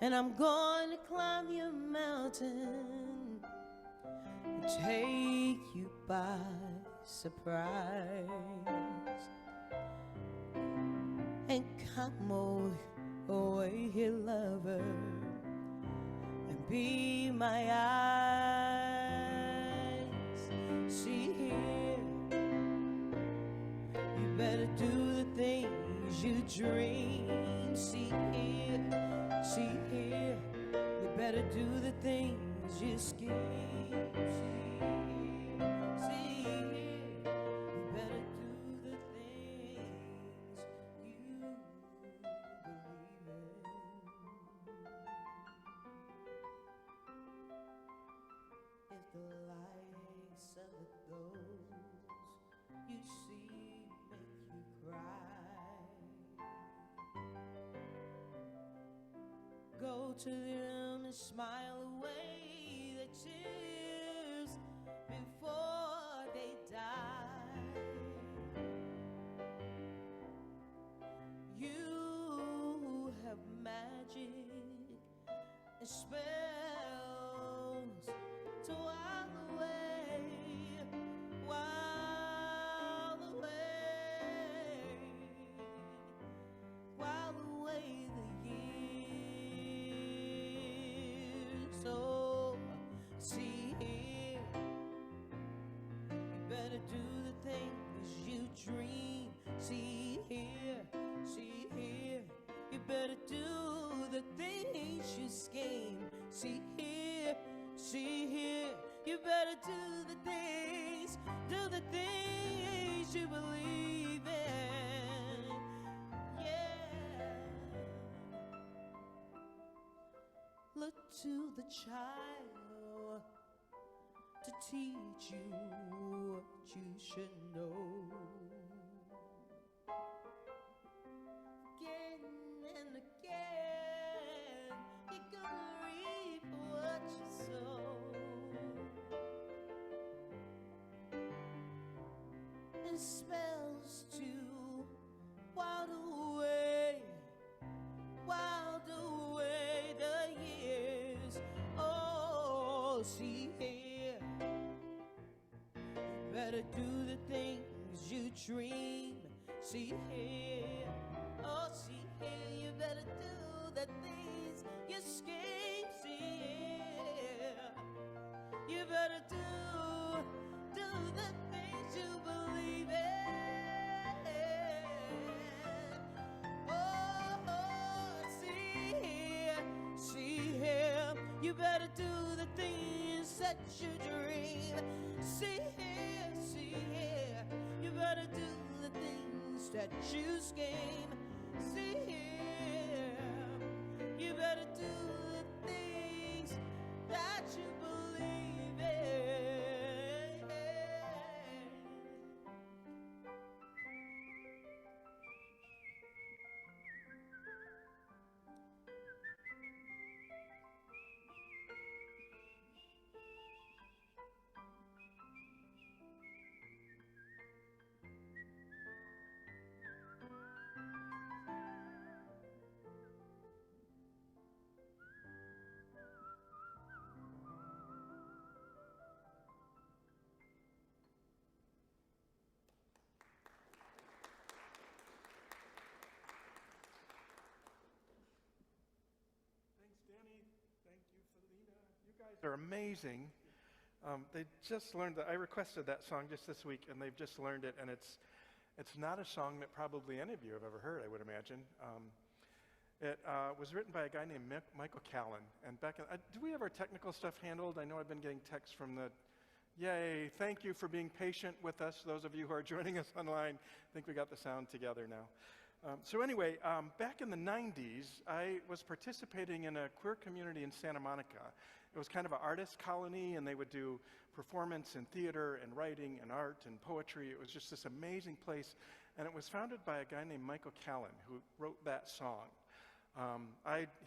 And I'm going to climb your mountain and take you by surprise. And come away here, lover, and be my eyes. See here, you better do the things you dream. See here, you better do the things you scheme. See here, you better do the things you believe in. If the likes of those you see make you cry, go to them and smile away the tears before they die. You have magic and spells to while away the years. So see here, you better do the things you dream. See here, you better do the things you scheme. See here, you better do the things you believe in. Yeah. Look to the child to teach you what you should know. Again and again, you're gonna reap what you sow. And spells to wild away the years. Oh, see here, you better do the things you dream. See here, oh, see here, you better do the things you scheme. See here, you better do the things you believe in. You better do the things that you dream. See here, you better do the things that you scheme. See here, you better do the things that you believe in. They're amazing. They just learned that. I requested that song just this week, and they've just learned it, and it's not a song that probably any of you have ever heard, I would imagine. It was written by a guy named Michael Callan, and back in, do we have our technical stuff handled? I know I've been getting texts from the, yay, thank you for being patient with us, those of you who are joining us online. I think we got the sound together now. So anyway, back in the 90s, I was participating in a queer community in Santa Monica. It was kind of an artist colony, and they would do performance and theater and writing and art and poetry. It was just this amazing place, and it was founded by a guy named Michael Callan, who wrote that song.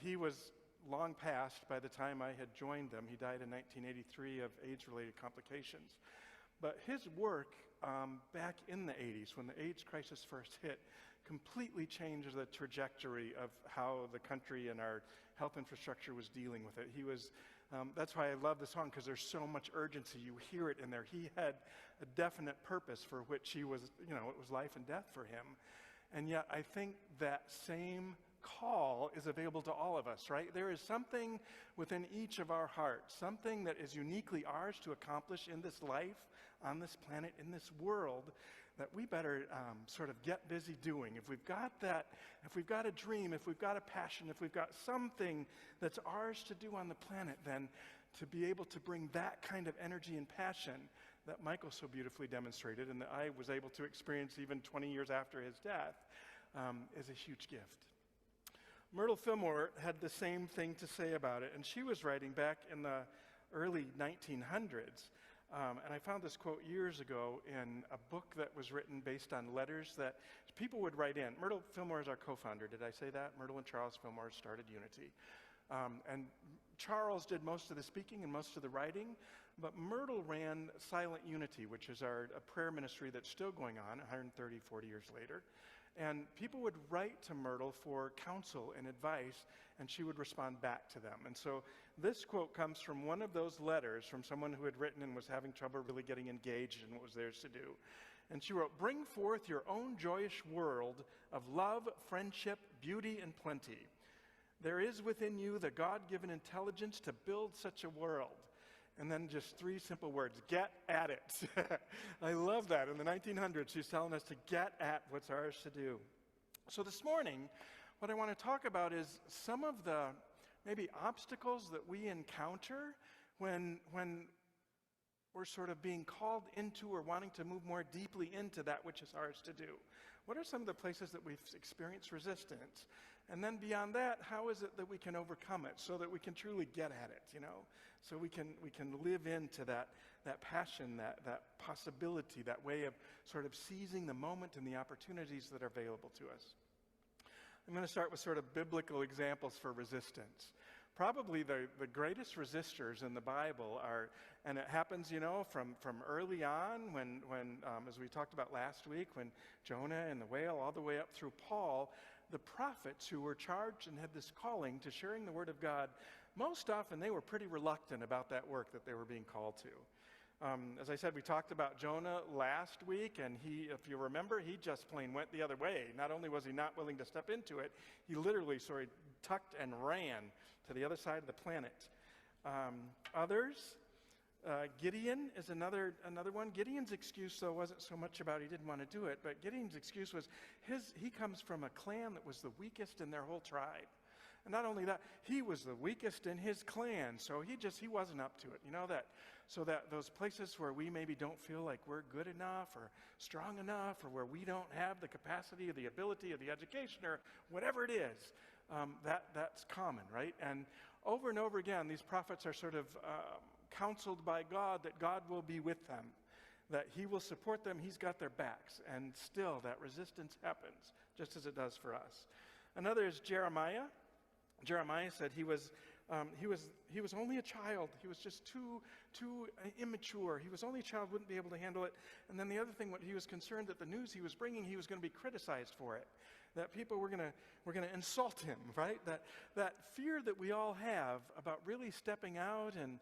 He was long past by the time I had joined them. He died in 1983 of AIDS-related complications. But his work back in the 80s, when the AIDS crisis first hit, completely changed the trajectory of how the country and our health infrastructure was dealing with it. That's why I love the song, because there's so much urgency. You hear it in there. He had a definite purpose for which he was, it was life and death for him. And yet I think that same call is available to all of us, right? There is something within each of our hearts, something that is uniquely ours to accomplish in this life, on this planet, in this world, that we better sort of get busy doing. If we've got that, if we've got a dream, if we've got a passion, if we've got something that's ours to do on the planet, then to be able to bring that kind of energy and passion that Michael so beautifully demonstrated and that I was able to experience even 20 years after his death is a huge gift. Myrtle Fillmore had the same thing to say about it, and she was writing back in the early 1900s. And I found this quote years ago in a book that was written based on letters that people would write in. Myrtle Fillmore is our co-founder. Did I say that? Myrtle and Charles Fillmore started Unity. And Charles did most of the speaking and most of the writing, but Myrtle ran Silent Unity, which is a prayer ministry that's still going on 130, 40 years later. And people would write to Myrtle for counsel and advice, and she would respond back to them. And so this quote comes from one of those letters from someone who had written and was having trouble really getting engaged in what was theirs to do. And she wrote, "Bring forth your own joyous world of love, friendship, beauty, and plenty. There is within you the God-given intelligence to build such a world." And then just 3 simple words: get at it. I love that. In the 1900s, she's telling us to get at what's ours to do. So this morning, what I want to talk about is some of the maybe obstacles that we encounter when we're sort of being called into or wanting to move more deeply into that which is ours to do. What are some of the places that we've experienced resistance? And then beyond that, how is it that we can overcome it so that we can truly get at it, So we can live into that passion, that possibility, that way of sort of seizing the moment and the opportunities that are available to us. I'm going to start with sort of biblical examples for resistance. Probably the greatest resistors in the Bible are, and it happens, from early on when as we talked about last week, when Jonah and the whale, all the way up through Paul, the prophets who were charged and had this calling to sharing the word of God, most often they were pretty reluctant about that work that they were being called to. As I said, we talked about Jonah last week, and he, if you remember, he just plain went the other way. Not only was he not willing to step into it, he literally tucked and ran to the other side of the planet. Others, Gideon is another one. Gideon's excuse, though, wasn't so much about he didn't want to do it, but Gideon's excuse was he comes from a clan that was the weakest in their whole tribe. And not only that, he was the weakest in his clan, so he wasn't up to it. So that those places where we maybe don't feel like we're good enough or strong enough, or where we don't have the capacity or the ability or the education or whatever it is, that's common, right? And over again, these prophets are sort of counseled by God that God will be with them, that he will support them, he's got their backs, and still that resistance happens, just as it does for us. Another is Jeremiah. Jeremiah said he was only a child. He was just too immature. He was only a child, wouldn't be able to handle it. And then the other thing, what he was concerned that the news he was bringing, he was going to be criticized for it. That people were going to insult him, right? That fear that we all have about really stepping out, and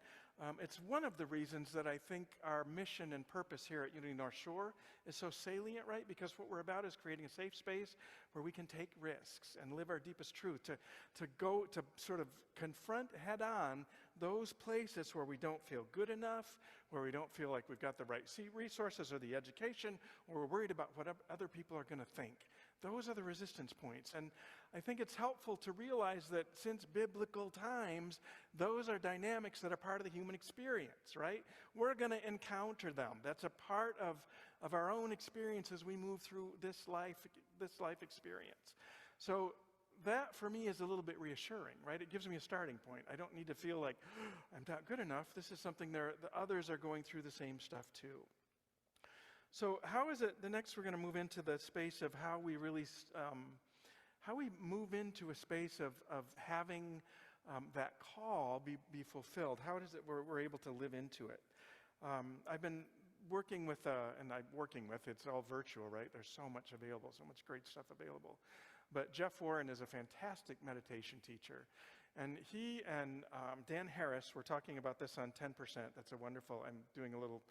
it's one of the reasons that I think our mission and purpose here at Unity North Shore is so salient, right? Because what we're about is creating a safe space where we can take risks and live our deepest truth, to go to sort of confront head on those places where we don't feel good enough, where we don't feel like we've got the right resources or the education, or we're worried about what other people are going to think. Those are the resistance points. And I think it's helpful to realize that since biblical times, those are dynamics that are part of the human experience, right? We're going to encounter them. That's a part of our own experience as we move through this life experience. So that, for me, is a little bit reassuring, right? It gives me a starting point. I don't need to feel like, I'm not good enough. This is something the others are going through the same stuff too. So how is it, the next we're going to move into the space of how we really, how we move into a space of having that call be fulfilled. How is it we're able to live into it? I've been working with, it's all virtual, right? There's so much available, so much great stuff available. But Jeff Warren is a fantastic meditation teacher. And he and Dan Harris were talking about this on 10%. That's a wonderful, I'm doing a little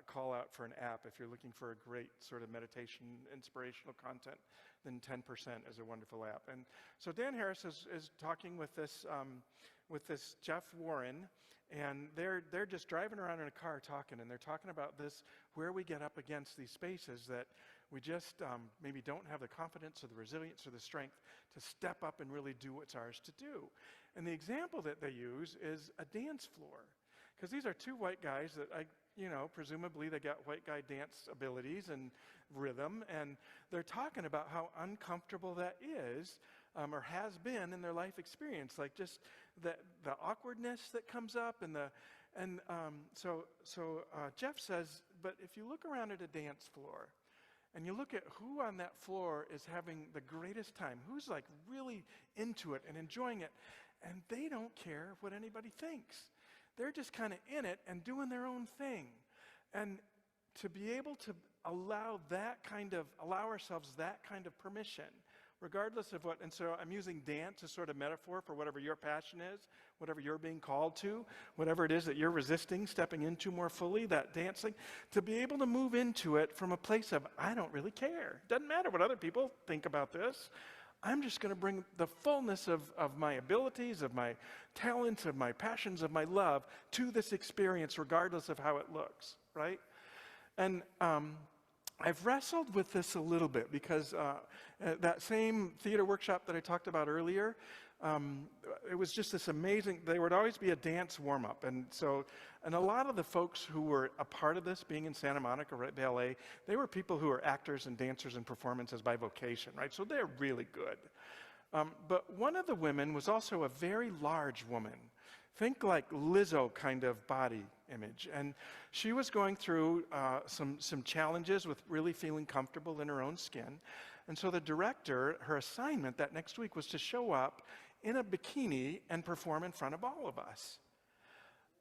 call out for an app. If you're looking for a great sort of meditation, inspirational content, then 10% is a wonderful app. And so Dan Harris is talking with this Jeff Warren, and they're just driving around in a car talking, and they're talking about this, where we get up against these spaces that we just maybe don't have the confidence or the resilience or the strength to step up and really do what's ours to do. And the example that they use is a dance floor. Because these are two white guys that presumably they got white guy dance abilities and rhythm, and they're talking about how uncomfortable that is, or has been in their life experience, like just the awkwardness that comes up, so Jeff says, but if you look around at a dance floor, and you look at who on that floor is having the greatest time, who's like really into it and enjoying it, and they don't care what anybody thinks. They're just kind of in it and doing their own thing. And to be able to allow ourselves that kind of permission, regardless of what, and so I'm using dance as sort of metaphor for whatever your passion is, whatever you're being called to, whatever it is that you're resisting stepping into more fully, that dancing, to be able to move into it from a place of, I don't really care. Doesn't matter what other people think about this. I'm just going to bring the fullness of my abilities, of my talents, of my passions, of my love to this experience, regardless of how it looks, right? And I've wrestled with this a little bit because that same theater workshop that I talked about earlier, it was just this amazing, there would always be a dance warm-up. And a lot of the folks who were a part of this, being in Santa Monica or at ballet, they were people who were actors and dancers and performances by vocation, right? So they're really good. But one of the women was also a very large woman. Think like Lizzo kind of body image. And she was going through some challenges with really feeling comfortable in her own skin. And so the director, her assignment that next week was to show up in a bikini and perform in front of all of us.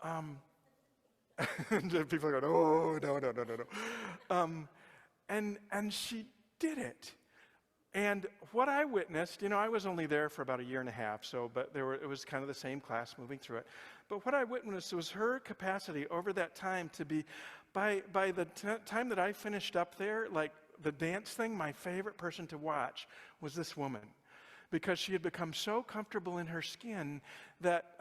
And people are going, oh, no. And she did it. And what I witnessed, I was only there for about a year and a half, it was kind of the same class moving through it. But what I witnessed was her capacity over that time to be, by the time that I finished up there, like the dance thing, my favorite person to watch was this woman. Because she had become so comfortable in her skin that,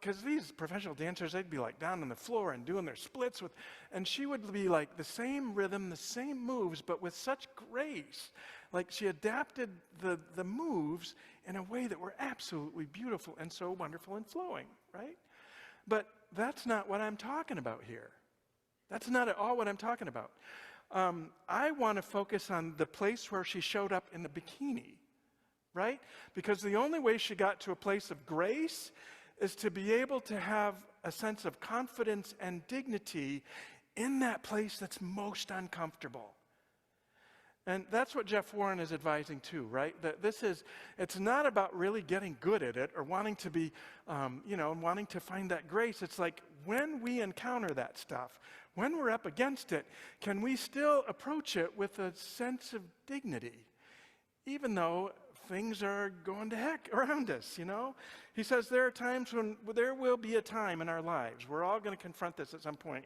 because these professional dancers, they'd be like down on the floor and doing their splits and she would be like the same rhythm, the same moves, but with such grace. Like she adapted the moves in a way that were absolutely beautiful and so wonderful and flowing, right? But that's not what I'm talking about here. That's not at all what I'm talking about. I want to focus on the place where she showed up in the bikini, right? Because the only way she got to a place of grace is to be able to have a sense of confidence and dignity in that place that's most uncomfortable. And that's what Jeff Warren is advising too, right? That it's not about really getting good at it or wanting to be, wanting to find that grace. It's like when we encounter that stuff, when we're up against it, can we still approach it with a sense of dignity, even though things are going to heck around us, He says there are times when there will be a time in our lives, we're all going to confront this at some point,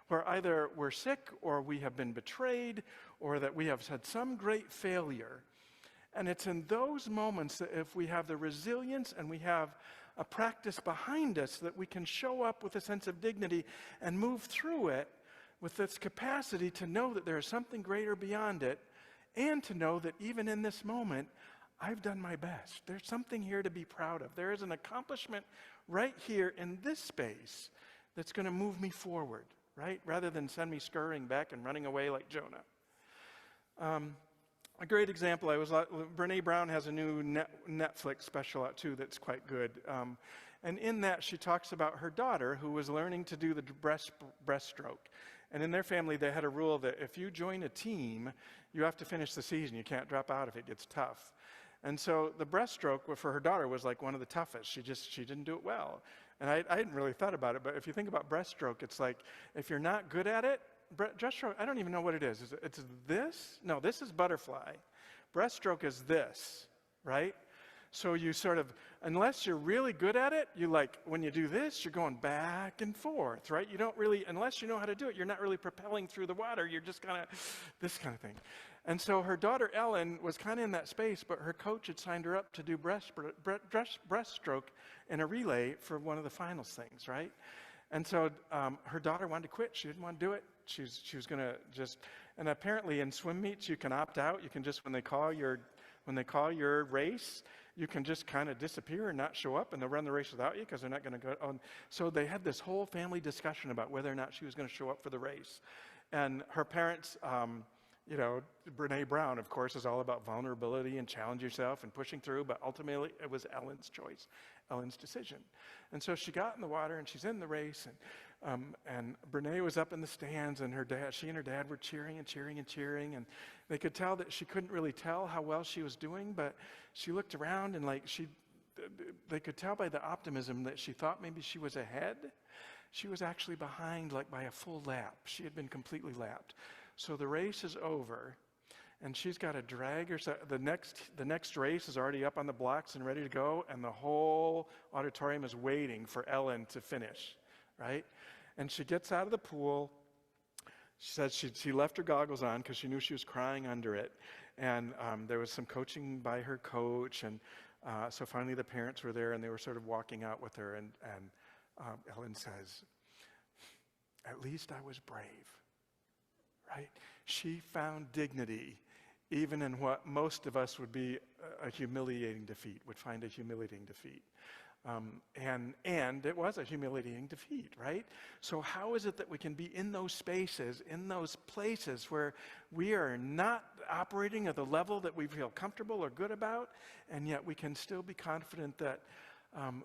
where either we're sick or we have been betrayed or that we have had some great failure. And it's in those moments that if we have the resilience and we have a practice behind us that we can show up with a sense of dignity and move through it with this capacity to know that there is something greater beyond it, and to know that even in this moment, I've done my best. There's something here to be proud of. There is an accomplishment right here in this space that's going to move me forward, right? Rather than send me scurrying back and running away like Jonah. A great example, Brene Brown has a new Netflix special out too that's quite good. And in that, she talks about her daughter who was learning to do the breaststroke. And in their family, they had a rule that if you join a team, you have to finish the season. You can't drop out if it gets tough. And so the breaststroke for her daughter was like one of the toughest. She didn't do it well. And I hadn't really thought about it, but if you think about breaststroke, it's like, if you're not good at it, breaststroke, I don't even know what it is. It's this? No, this is butterfly. Breaststroke is this, right? So you sort of, unless you're really good at it, you like, when you do this, you're going back and forth, right? You don't really, unless you know how to do it, you're not really propelling through the water. You're just kind of, this kind of thing. And so her daughter, Ellen, was kind of in that space, but her coach had signed her up to do breaststroke in a relay for one of the finals things, right? And so her daughter wanted to quit. She didn't want to do it. She was going to just, and apparently in swim meets, you can opt out. You can just, when they call your race, you can just kind of disappear and not show up, and they'll run the race without you because they're not going to go on. So they had this whole family discussion about whether or not she was going to show up for the race. And her parents, Brene Brown, of course, is all about vulnerability and challenge yourself and pushing through, but ultimately it was Ellen's choice, Ellen's decision. And so she got in the water and she's in the race, and Brene was up in the stands, and she and her dad were cheering and cheering and cheering, and they could tell that she couldn't really tell how well she was doing, but she looked around and they could tell by the optimism that she thought maybe she was ahead. She was actually behind like by a full lap. She had been completely lapped. So the race is over, and she's got to drag herself. The next race is already up on the blocks and ready to go, and the whole auditorium is waiting for Ellen to finish, right? And she gets out of the pool. She said she left her goggles on because she knew she was crying under it. And there was some coaching by her coach, and so finally the parents were there, and they were sort of walking out with her, and Ellen says, "At least I was brave." Right? She found dignity even in what most of us would be a humiliating defeat, would find a humiliating defeat. And it was a humiliating defeat, right? So how is it that we can be in those spaces, in those places where we are not operating at the level that we feel comfortable or good about, and yet we can still be confident that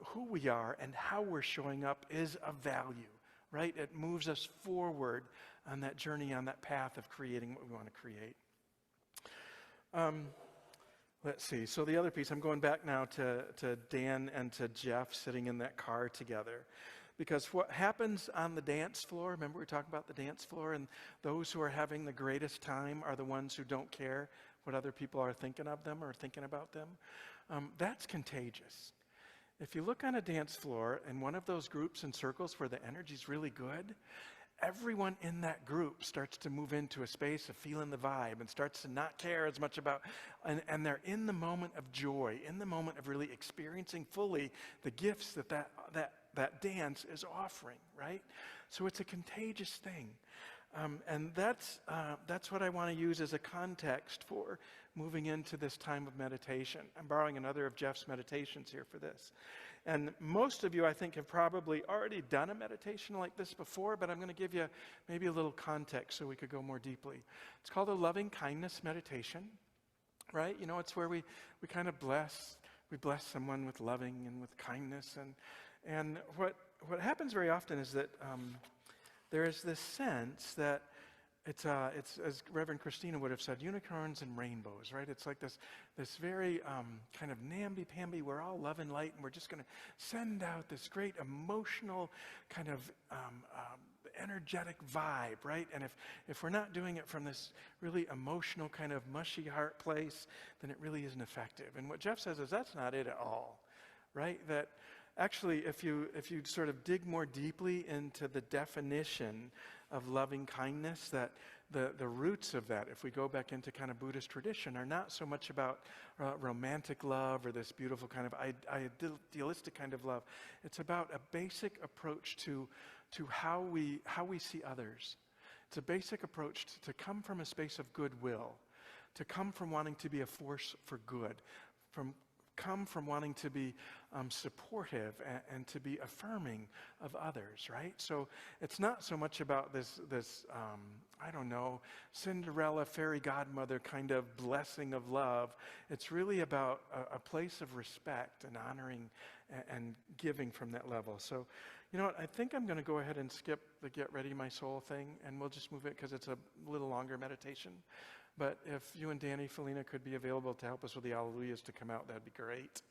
who we are and how we're showing up is of value, right? It moves us forward on that journey, on that path of creating what we want to create. Let's see. So the other piece, I'm going back now to Dan and to Jeff sitting in that car together. Because what happens on the dance floor, remember we talked about the dance floor, and those who are having the greatest time are the ones who don't care what other people are thinking of them or thinking about them. That's contagious. If you look on a dance floor in one of those groups and circles where the energy's really good, everyone in that group starts to move into a space of feeling the vibe and starts to not care as much about, and they're in the moment of joy, in the moment of really experiencing fully the gifts that dance is offering, right? So it's a contagious thing. And that's what I want to use as a context for moving into this time of meditation. I'm borrowing another of Jeff's meditations here for this. And most of you, I think, have probably already done a meditation like this before, but I'm going to give you maybe a little context so we could go more deeply. It's called a loving kindness meditation, right? You know, it's where we kind of bless someone with loving and with kindness. And what happens very often is that there is this sense that it's as Reverend Christina would have said, unicorns and rainbows, right? It's like this very kind of namby-pamby, we're all love and light, and we're just going to send out this great emotional kind of energetic vibe, right? And if we're not doing it from this really emotional kind of mushy heart place, then it really isn't effective. And what Jeff says is that's not it at all, right? That actually, if you sort of dig more deeply into the definition of loving kindness, that the roots of that, if we go back into kind of Buddhist tradition, are not so much about romantic love or this beautiful kind of idealistic kind of love. It's about a basic approach to how we see others. It's a basic approach to come from a space of goodwill, to come from wanting to be a force for good, come from wanting to be supportive and to be affirming of others, right? So it's not so much about this I don't know, Cinderella fairy godmother kind of blessing of love. It's really about a place of respect and honoring and giving from that level. So, you know what, I think I'm going to go ahead and skip the Get Ready My Soul thing, and we'll just move it because it's a little longer meditation. But if you and Danny Felina could be available to help us with the Alleluias to come out, that'd be great.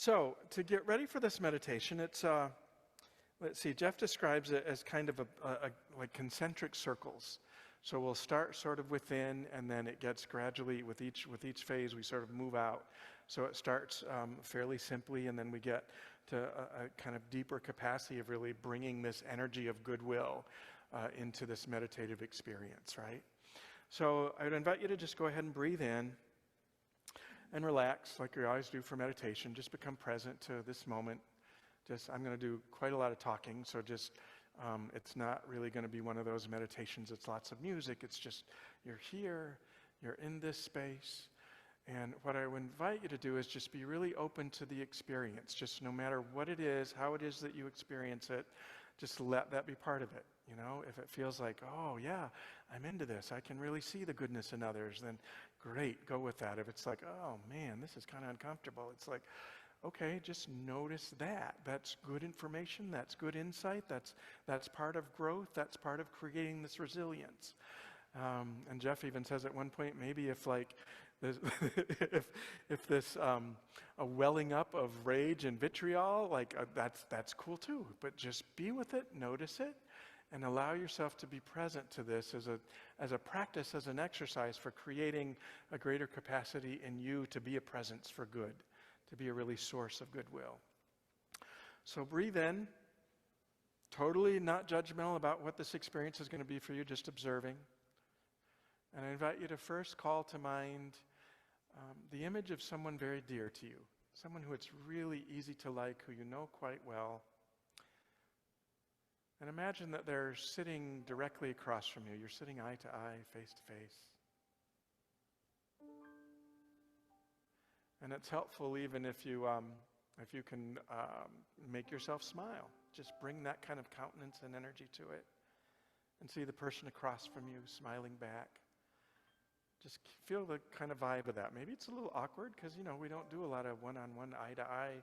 So, to get ready for this meditation, it's, let's see, Jeff describes it as kind of like concentric circles. So we'll start sort of within, and then it gets gradually, with each phase, we sort of move out. So it starts fairly simply, and then we get to a kind of deeper capacity of really bringing this energy of goodwill into this meditative experience, right? So I would invite you to just go ahead and breathe in and relax like you always do for meditation. Just become present to this moment. I'm going to do quite a lot of talking, so it's not really going to be one of those meditations. It's lots of music. It's just you're here, you're in this space. And what I would invite you to do is just be really open to the experience. Just no matter what it is, how it is that you experience it, just let that be part of it. You know, if it feels like, oh yeah, I'm into this, I can really see the goodness in others, then great, go with that. If it's like, oh man, this is kind of uncomfortable, it's like, okay, just notice that. That's good information, that's good insight, that's part of growth, that's part of creating this resilience. And Jeff even says at one point, maybe if like, if this a welling up of rage and vitriol, like that's cool too. But just be with it, notice it, and allow yourself to be present to this as a practice, as an exercise for creating a greater capacity in you to be a presence for good, to be a really source of goodwill. So breathe in, totally not judgmental about what this experience is going to be for you, just observing. And I invite you to first call to mind the image of someone very dear to you, someone who it's really easy to like, who you know quite well. And imagine that they're sitting directly across from you. You're sitting eye to eye, face to face. And it's helpful even if you can make yourself smile. Just bring that kind of countenance and energy to it. And see the person across from you smiling back. Just feel the kind of vibe of that. Maybe it's a little awkward because, you know, we don't do a lot of one-on-one, eye-to-eye,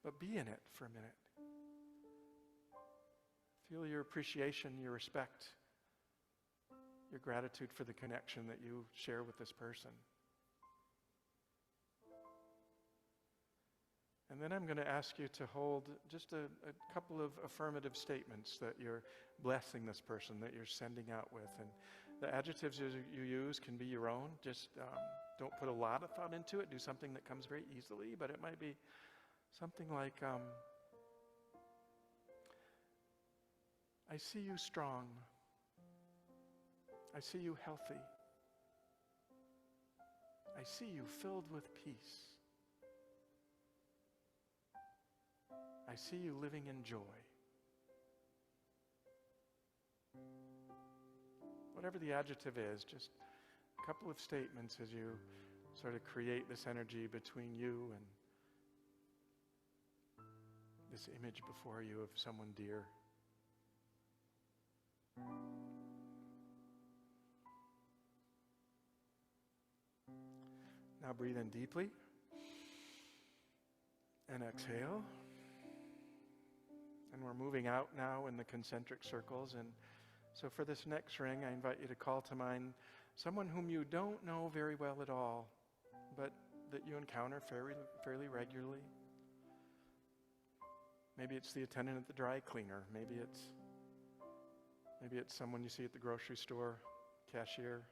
but be in it for a minute. Feel your appreciation, your respect, your gratitude for the connection that you share with this person. And then I'm going to ask you to hold just a couple of affirmative statements that you're blessing this person, that you're sending out with. And the adjectives you use can be your own. Just don't put a lot of thought into it. Do something that comes very easily, but it might be something like, I see you strong. I see you healthy. I see you filled with peace. I see you living in joy. Whatever the adjective is, just a couple of statements as you sort of create this energy between you and this image before you of someone dear. Now breathe in deeply and exhale. And we're moving out now in the concentric circles. And so for this next ring, I invite you to call to mind someone whom you don't know very well at all, but that you encounter fairly regularly. Maybe it's the attendant at the dry cleaner. Maybe it's someone you see at the grocery store, cashier.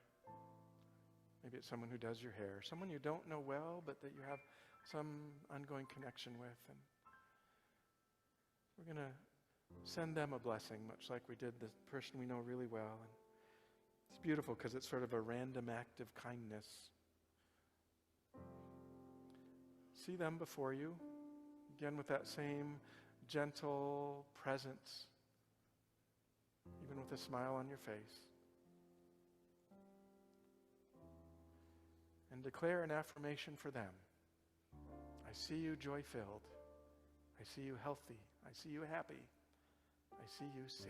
Maybe it's someone who does your hair. Someone you don't know well, but that you have some ongoing connection with. And we're going to send them a blessing, much like we did the person we know really well. And it's beautiful because it's sort of a random act of kindness. See them before you, again with that same gentle presence, even with a smile on your face. And declare an affirmation for them. I see you joy-filled. I see you healthy. I see you happy. I see you safe.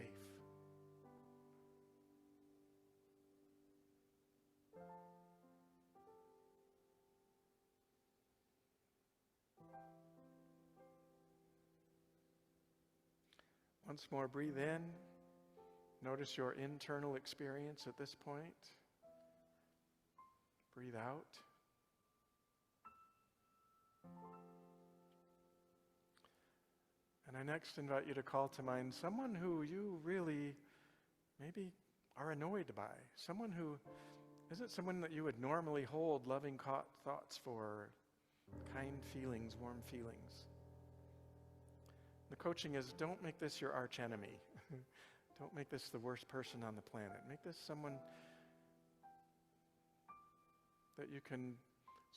Once more, breathe in. Notice your internal experience at this point. Breathe out. And I next invite you to call to mind someone who you really maybe are annoyed by, someone who isn't someone that you would normally hold loving thoughts for, kind feelings, warm feelings. The coaching is, don't make this your arch enemy. Don't make this the worst person on the planet. Make this someone that you can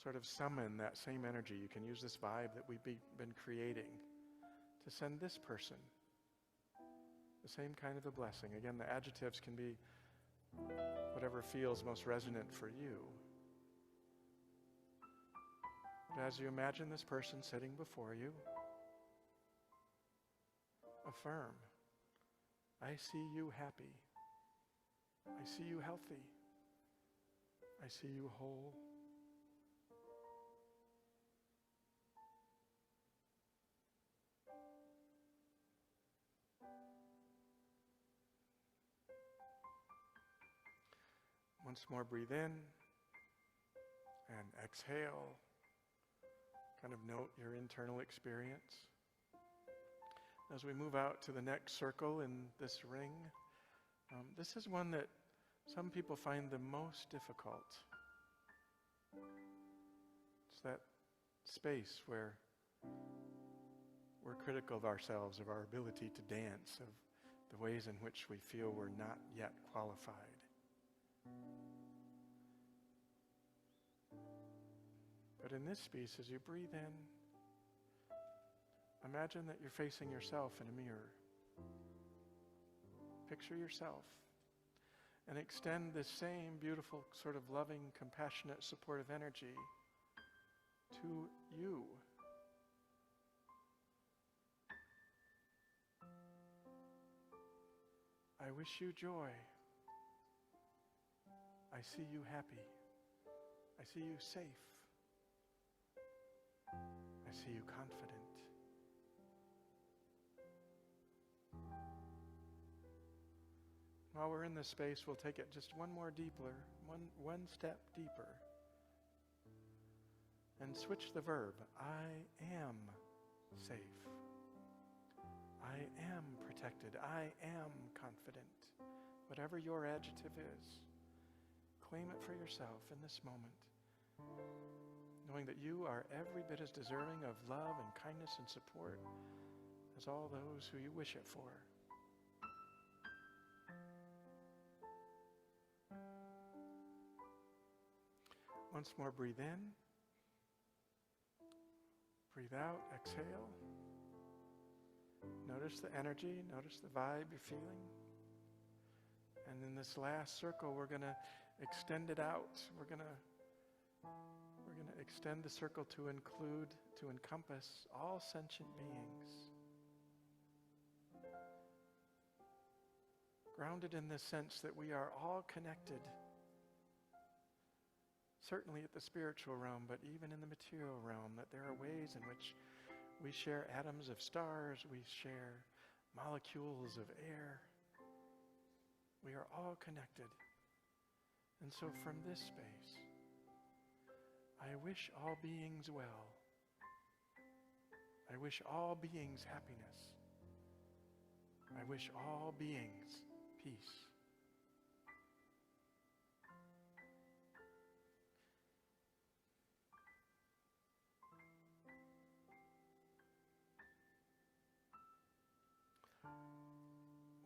sort of summon that same energy. You can use this vibe that we've been creating to send this person the same kind of a blessing. Again, the adjectives can be whatever feels most resonant for you. But as you imagine this person sitting before you, affirm, I see you happy. I see you healthy. I see you whole. Once more, breathe in and exhale. Kind of note your internal experience. As we move out to the next circle in this ring, this is one that some people find the most difficult. It's that space where we're critical of ourselves, of our ability to dance, of the ways in which we feel we're not yet qualified. But in this space, as you breathe in, imagine that you're facing yourself in a mirror. Picture yourself and extend this same beautiful, sort of loving, compassionate, supportive energy to you. I wish you joy. I see you happy. I see you safe. I see you confident. While we're in this space, we'll take it just one one step deeper. And switch the verb. I am safe. I am protected. I am confident. Whatever your adjective is, claim it for yourself in this moment, knowing that you are every bit as deserving of love and kindness and support as all those who you wish it for. Once more, breathe in. Breathe out, exhale. Notice the energy, notice the vibe you're feeling. And in this last circle, we're going to extend it out. We're going to extend the circle to encompass all sentient beings. Grounded in this sense that we are all connected. Certainly at the spiritual realm, but even in the material realm, that there are ways in which we share atoms of stars, we share molecules of air. We are all connected. And so from this space, I wish all beings well. I wish all beings happiness. I wish all beings peace.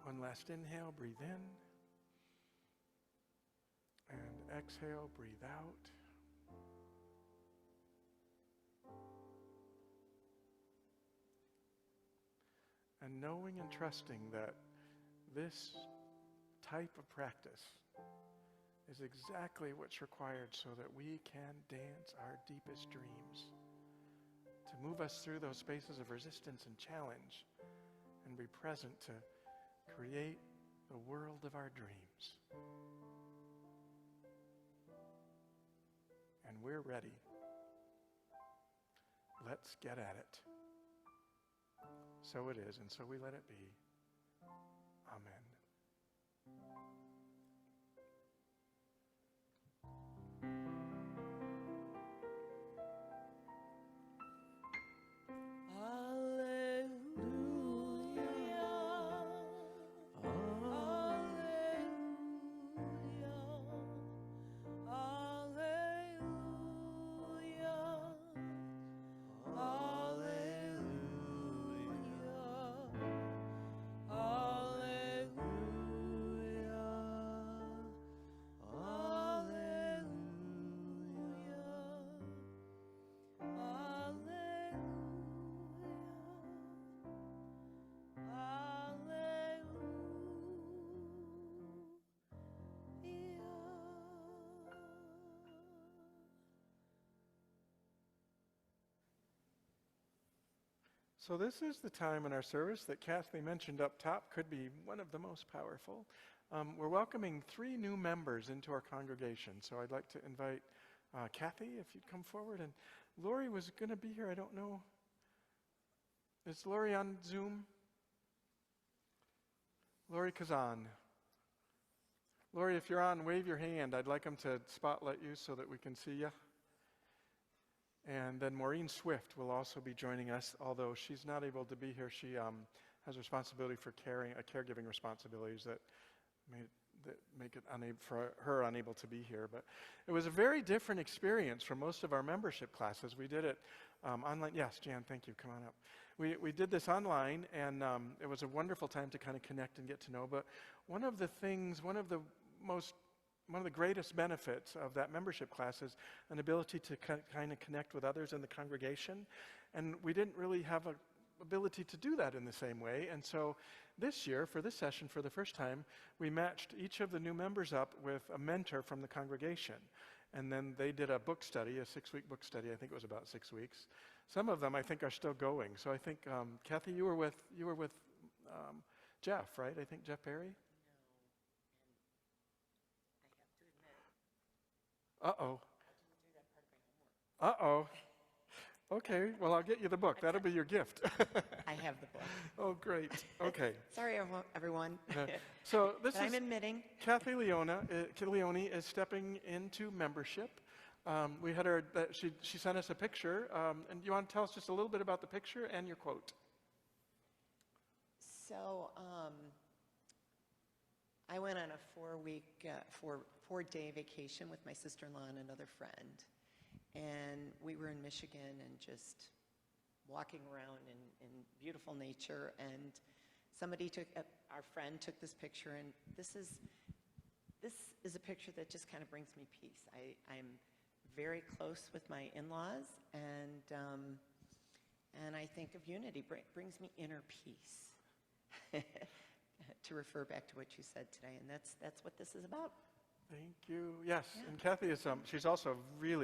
One last inhale, breathe in. And exhale, breathe out. And knowing and trusting that this type of practice is exactly what's required so that we can dance our deepest dreams, to move us through those spaces of resistance and challenge and be present to create the world of our dreams. And we're ready. Let's get at it. So it is, and so we let it be. Amen. Hallelujah. So this is the time in our service that Kathy mentioned up top could be one of the most powerful. We're welcoming 3 new members into our congregation. So I'd like to invite Kathy, if you'd come forward. And Lori was going to be here. I don't know. Is Lori on Zoom? Lori Kazan. Lori, if you're on, wave your hand. I'd like them to spotlight you so that we can see you. And then Maureen Swift will also be joining us, although she's not able to be here. She has responsibility for caregiving responsibilities that make it unable to be here. But it was a very different experience from most of our membership classes. We did it online. Yes, Jan, thank you. Come on up. We did this online, and it was a wonderful time to kind of connect and get to know. But one of the greatest benefits of that membership class is an ability to kind of connect with others in the congregation. And we didn't really have an ability to do that in the same way. And so this year, for this session, for the first time, we matched each of the new members up with a mentor from the congregation. And then they did a book study, a 6-week book study. I think it was about 6 weeks. Some of them, I think, are still going. So I think, Kathy, you were with Jeff, right? I think Jeff Perry? Uh-oh. Uh-oh. Okay, well, I'll get you the book. That'll be your gift. I have the book. Oh, great. Okay. Sorry, everyone. So this I'm admitting. Kathy Leone is stepping into membership. We had her, she sent us a picture. And you want to tell us just a little bit about the picture and your quote? So I went on a 4-day vacation with my sister-in-law and another friend. And we were in Michigan and just walking around in beautiful nature. And our friend took this picture, and this is a picture that just kind of brings me peace. I'm very close with my in-laws, and I think of unity, brings me inner peace. To refer back to what you said today, and that's what this is about. Thank you. Yes, Yeah. and Kathy is, she's also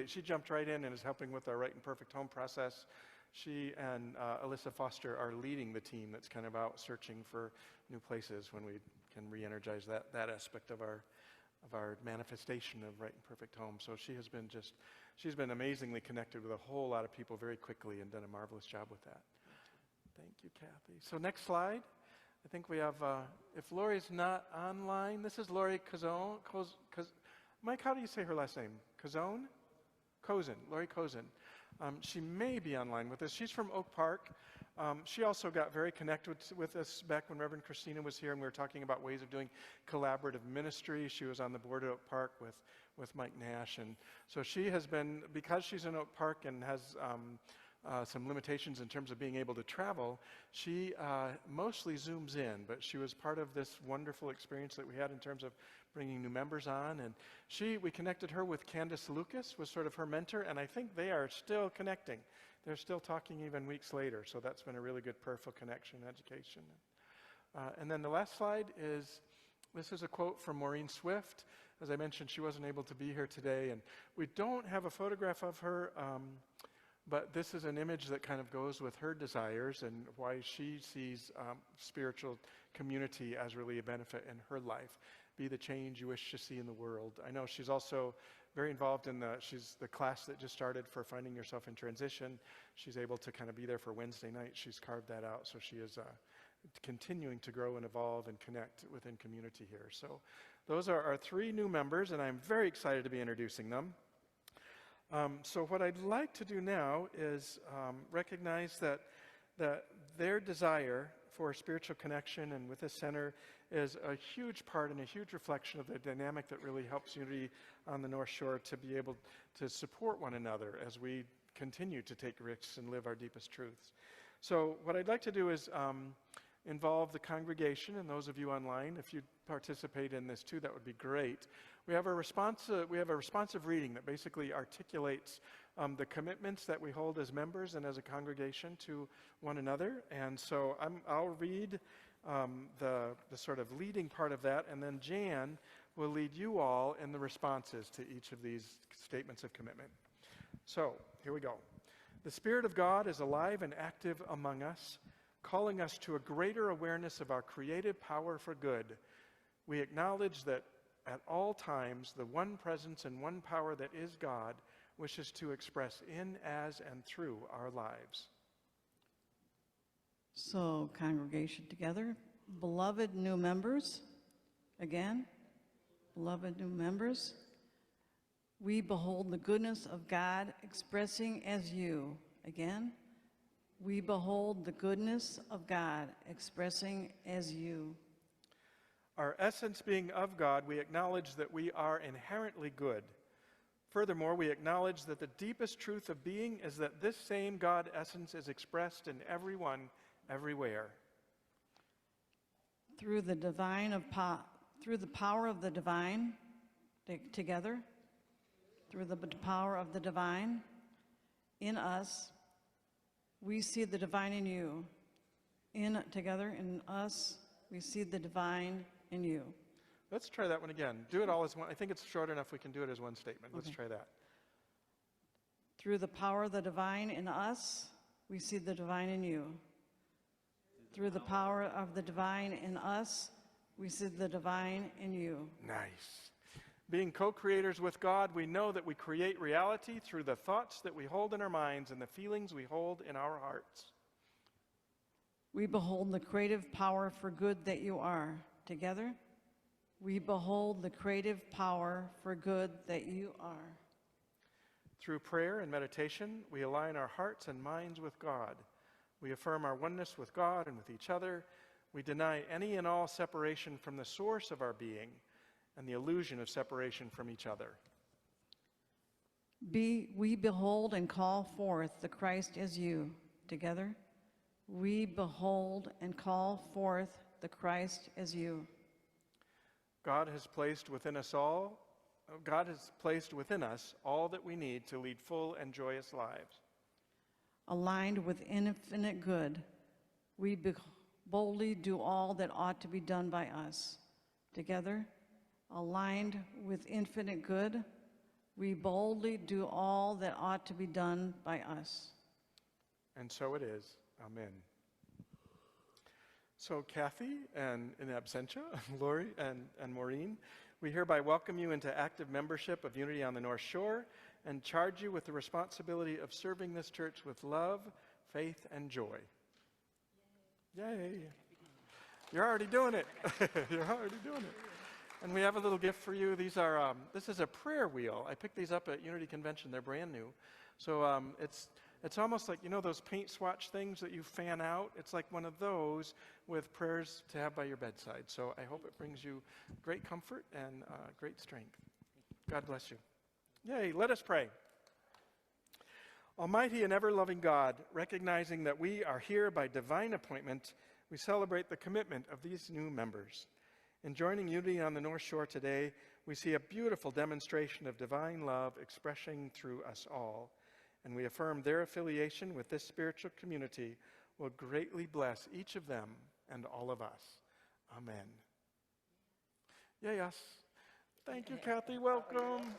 she jumped right in and is helping with our Right and Perfect Home process. She and Alyssa Foster are leading the team that's kind of out searching for new places when we can re-energize that aspect of our manifestation of Right and Perfect Home. So she's been amazingly connected with a whole lot of people very quickly and done a marvelous job with that. Thank you, Kathy. So next slide. I think we have, if Lori's not online, this is Lori Cozone. Mike, how do you say her last name? Cozone? Cozen, Lori Cozen. She may be online with us. She's from Oak Park. She also got very connected with us back when Reverend Christina was here, and we were talking about ways of doing collaborative ministry. She was on the board at Oak Park with Mike Nash. And so she has been, because she's in Oak Park and has some limitations in terms of being able to travel, she mostly Zooms in, but she was part of this wonderful experience that we had in terms of bringing new members on. And we connected her with Candace Lucas, was sort of her mentor, and I think they are still connecting. They're still talking even weeks later, so that's been a really good, prayerful connection and education. And then the last slide this is a quote from Maureen Swift. As I mentioned, she wasn't able to be here today, and we don't have a photograph of her, but this is an image that kind of goes with her desires and why she sees spiritual community as really a benefit in her life. Be the change you wish to see in the world. I know she's also very involved in the class that just started for Finding Yourself in Transition. She's able to kind of be there for Wednesday night. She's carved that out, so she is continuing to grow and evolve and connect within community here. So those are our 3 new members, and I'm very excited to be introducing them. So what I'd like to do now is recognize that their desire for spiritual connection and with this center is a huge part and a huge reflection of the dynamic that really helps Unity on the North Shore to be able to support one another as we continue to take risks and live our deepest truths. So what I'd like to do is involve the congregation and those of you online. If you participate in this too, that would be great. We have a responsive reading that basically articulates the commitments that we hold as members and as a congregation to one another. And so I'll read the sort of leading part of that, and then Jan will lead you all in the responses to each of these statements of commitment. So here we go. The Spirit of God is alive and active among us, calling us to a greater awareness of our creative power for good. We acknowledge that at all times, the one presence and one power that is God wishes to express in, as, and through our lives. So, congregation together, beloved new members, again, beloved new members, we behold the goodness of God expressing as you, again, we behold the goodness of God expressing as you. Our essence being of God, we acknowledge that we are inherently good. Furthermore, we acknowledge that the deepest truth of being is that this same God essence is expressed in everyone, everywhere. Through the power of the divine, together, through the power of the divine in us, we see the divine in you. Together, in us, we see the divine in you. Let's try that one again. Do it all as one. I think it's short enough we can do it as one statement. Let's try that. Through the power of the divine in us, we see the divine in you. Through the power of the divine in us, we see the divine in you. Nice. Being co-creators with God, we know that we create reality through the thoughts that we hold in our minds and the feelings we hold in our hearts. We behold the creative power for good that you are. Together, we behold the creative power for good that you are. Through prayer and meditation, we align our hearts and minds with God. We affirm our oneness with God and with each other. We deny any and all separation from the source of our being and the illusion of separation from each other. We behold and call forth the Christ as you. Together, we behold and call forth the Christ as you. God has placed within us all that we need to lead full and joyous lives. Aligned with infinite good, we boldly do all that ought to be done by us. Together, aligned with infinite good, we boldly do all that ought to be done by us. And so it is. Amen. So Kathy, and in absentia, Lori and Maureen, we hereby welcome you into active membership of Unity on the North Shore and charge you with the responsibility of serving this church with love, faith, and joy. Yay. You're already doing it. You're already doing it. And we have a little gift for you. This is a prayer wheel. I picked these up at Unity Convention. They're brand new. So it's almost like, those paint swatch things that you fan out. It's like one of those with prayers to have by your bedside. So I hope it brings you great comfort and great strength. God bless you. Yay, let us pray. Almighty and ever-loving God, recognizing that we are here by divine appointment, we celebrate the commitment of these new members. In joining Unity on the North Shore today, we see a beautiful demonstration of divine love expressing through us all. And we affirm their affiliation with this spiritual community will greatly bless each of them and all of us. Amen. Yay, us. Thank you, Kathy. Welcome.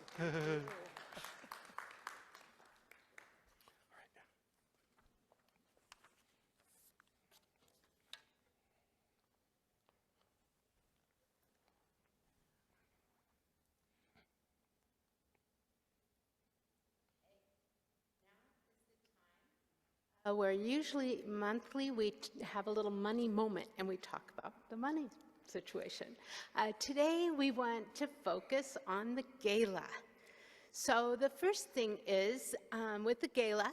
Where usually monthly we have a little money moment and we talk about the money situation. Today we want to focus on the gala. So the first thing is with the gala,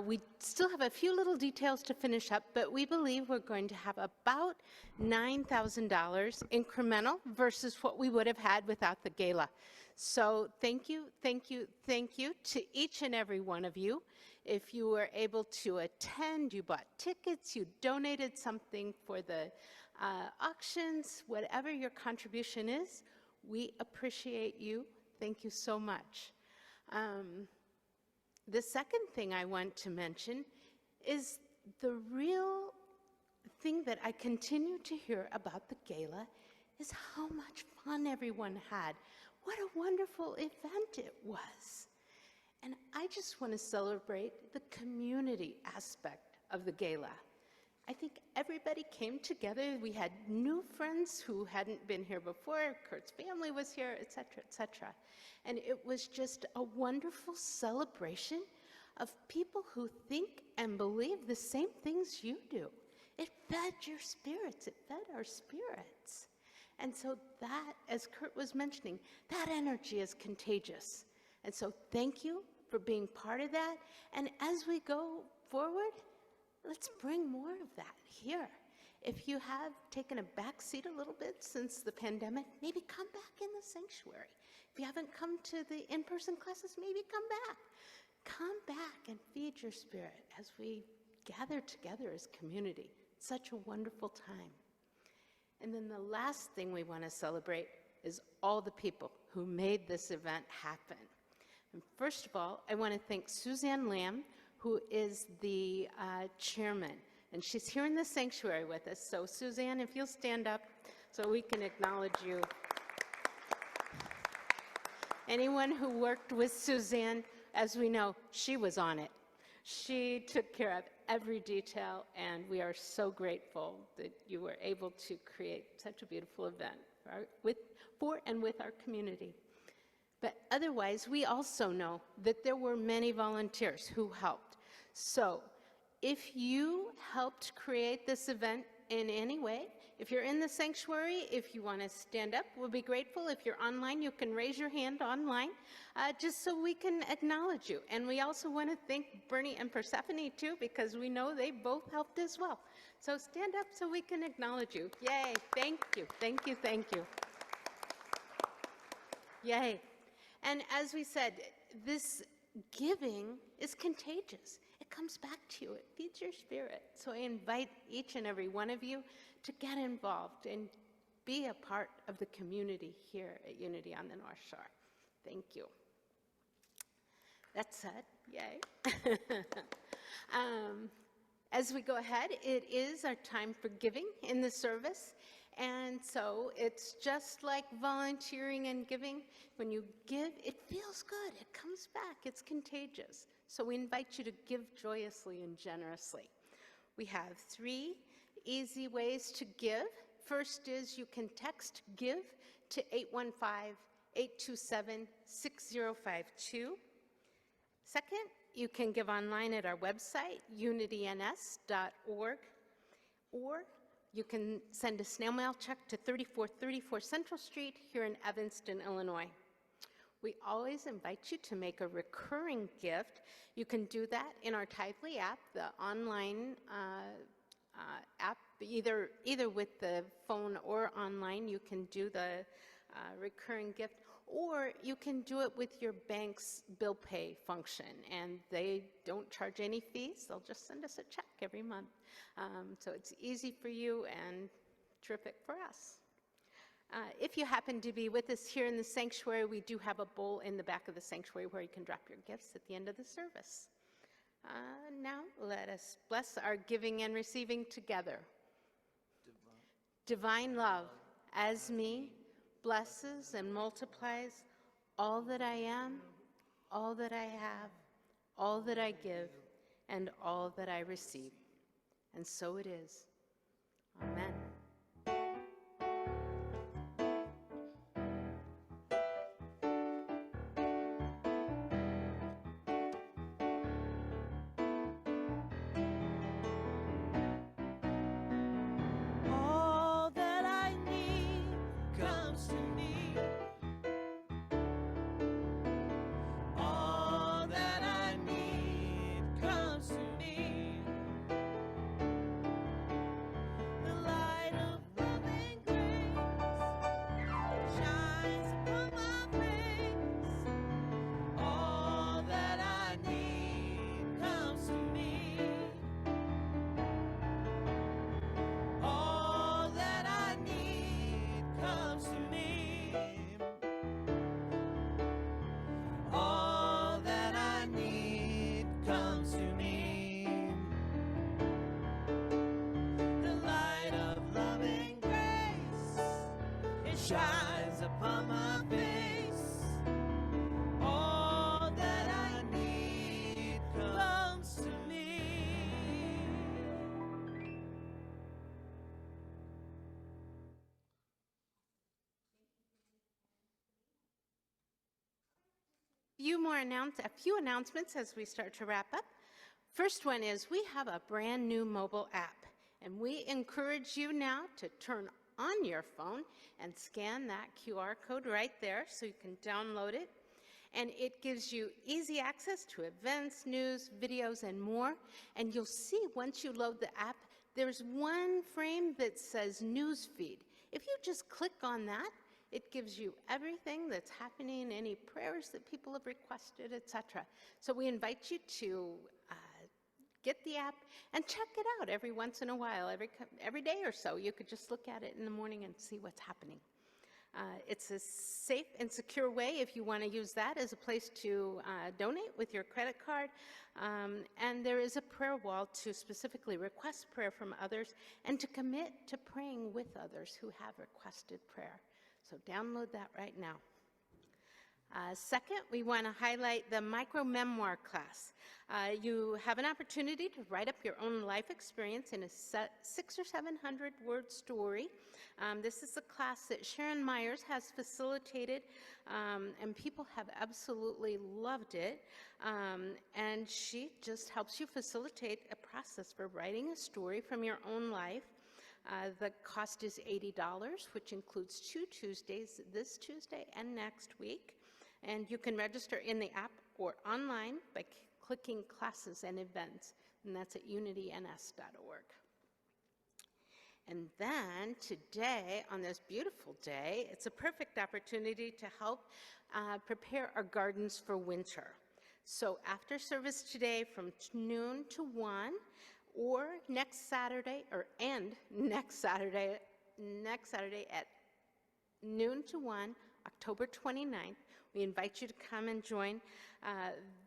we still have a few little details to finish up, but we believe we're going to have about $9,000 incremental versus what we would have had without the gala. So thank you, thank you, thank you to each and every one of you. If you were able to attend, you bought tickets, you donated something for the auctions, whatever your contribution is, we appreciate you. Thank you so much. The second thing I want to mention is the real thing that I continue to hear about the gala is how much fun everyone had. What a wonderful event it was. And I just want to celebrate the community aspect of the gala. I think everybody came together. We had new friends who hadn't been here before. Kurt's family was here, et cetera, et cetera. And it was just a wonderful celebration of people who think and believe the same things you do. It fed your spirits. It fed our spirits. And so that, as Kurt was mentioning, that energy is contagious. And so thank you for being part of that. And as we go forward, let's bring more of that here. If you have taken a back seat a little bit since the pandemic, maybe come back in the sanctuary. If you haven't come to the in-person classes, maybe come back. Come back and feed your spirit as we gather together as community. It's such a wonderful time. And then the last thing we want to celebrate is all the people who made this event happen. And first of all, I want to thank Suzanne Lamb, who is the chairman. And she's here in the sanctuary with us. So Suzanne, if you'll stand up so we can acknowledge you. Anyone who worked with Suzanne, as we know, she was on it. She took care of every detail, and we are so grateful that you were able to create such a beautiful event for and with our community. But otherwise, we also know that there were many volunteers who helped. So if you helped create this event in any way, if you're in the sanctuary, if you want to stand up, we'll be grateful. If you're online, you can raise your hand online, just so we can acknowledge you. And we also want to thank Bernie and Persephone, too, because we know they both helped as well. So stand up so we can acknowledge you. Yay, thank you, thank you, thank you. Yay. And as we said, this giving is contagious. It comes back to you. It feeds your spirit. So I invite each and every one of you to get involved and be a part of the community here at Unity on the North Shore. Thank you. That said, yay. As we go ahead, it is our time for giving in the service. And so it's just like volunteering and giving. When you give, it feels good. It comes back. It's contagious. So we invite you to give joyously and generously. We have 3 easy ways to give. First is you can text GIVE to 815-827-6052. Second, you can give online at our website, unityns.org, or you can send a snail mail check to 3434 Central Street here in Evanston, Illinois. We always invite you to make a recurring gift. You can do that in our Tithely app, the online app, either with the phone or online. You can do the recurring gift, or you can do it with your bank's bill pay function, and they don't charge any fees. They'll just send us a check every month. So it's easy for you and terrific for us. If you happen to be with us here in the sanctuary, we do have a bowl in the back of the sanctuary where you can drop your gifts at the end of the service. Now let us bless our giving and receiving together. Divine love, as me, blesses and multiplies all that I am, all that I have, all that I give, and all that I receive. And so it is. Amen. All that I need comes to me. All that I need comes to me. The light of loving grace shines upon my face. All that I need comes to me. All that I need comes to me. All that I need comes to me. The light of loving grace, it shines upon my face. All that I need A few announcements as we start to wrap up. First one is we have a brand new mobile app, and we encourage you now to turn on your phone and scan that QR code right there so you can download it. And it gives you easy access to events, news, videos, and more. And you'll see once you load the app, there's one frame that says News Feed. If you just click on that, it gives you everything that's happening, any prayers that people have requested, etc. So we invite you to get the app and check it out every once in a while, every day or so. You could just look at it in the morning and see what's happening. It's a safe and secure way if you want to use that as a place to donate with your credit card. And there is a prayer wall to specifically request prayer from others and to commit to praying with others who have requested prayer. So download that right now. Second, we want to highlight the micro-memoir class. You have an opportunity to write up your own life experience in a 600 or 700 word story. This is a class that Sharon Myers has facilitated, and people have absolutely loved it. And she just helps you facilitate a process for writing a story from your own life. The cost is $80, which includes 2 Tuesdays, this Tuesday and next week. And you can register in the app or online by clicking classes and events, and that's at unityns.org. And then today, on this beautiful day, it's a perfect opportunity to help prepare our gardens for winter. So after service today from noon to 1, or next Saturday at noon to 1, October 29th, we invite you to come and join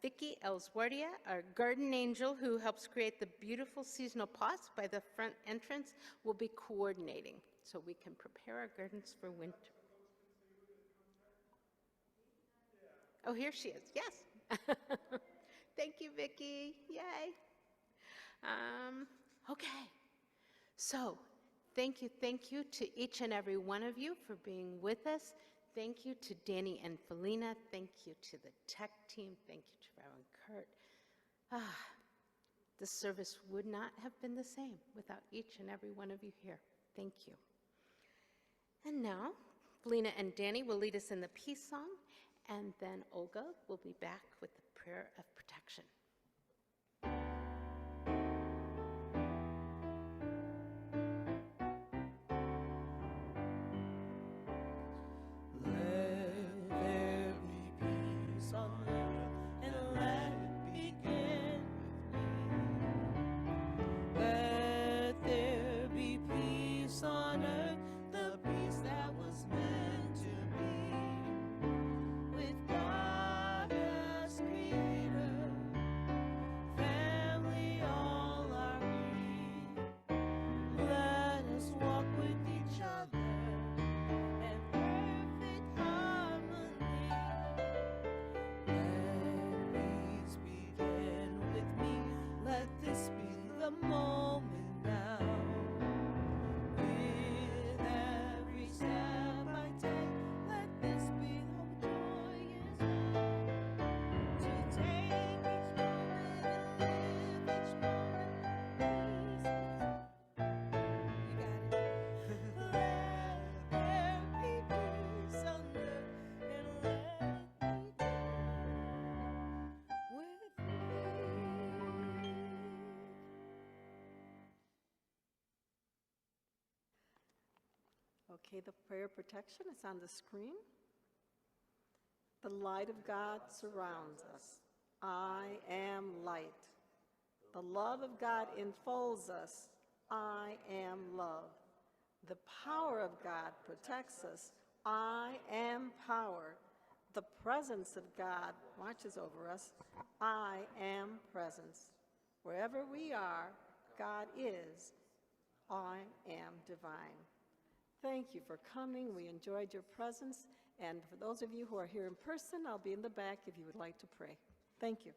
Vicki Elswardia, our garden angel who helps create the beautiful seasonal pots by the front entrance, will be coordinating so we can prepare our gardens for winter. Oh, here she is, yes. Thank you, Vicki, yay. Okay, so thank you to each and every one of you for being with us. Thank you to Danny and Felina. Thank you to the tech team. Thank you to Reverend Kurt. This service would not have been the same without each and every one of you here. Thank you. And now, Felina and Danny will lead us in the peace song, and then Olga will be back with the prayer of protection. Okay, the prayer of protection is on the screen. The light of God surrounds us. I am light. The love of God enfolds us. I am love. The power of God protects us. I am power. The presence of God watches over us. I am presence. Wherever we are, God is. I am divine. Thank you for coming. We enjoyed your presence. And for those of you who are here in person, I'll be in the back if you would like to pray. Thank you.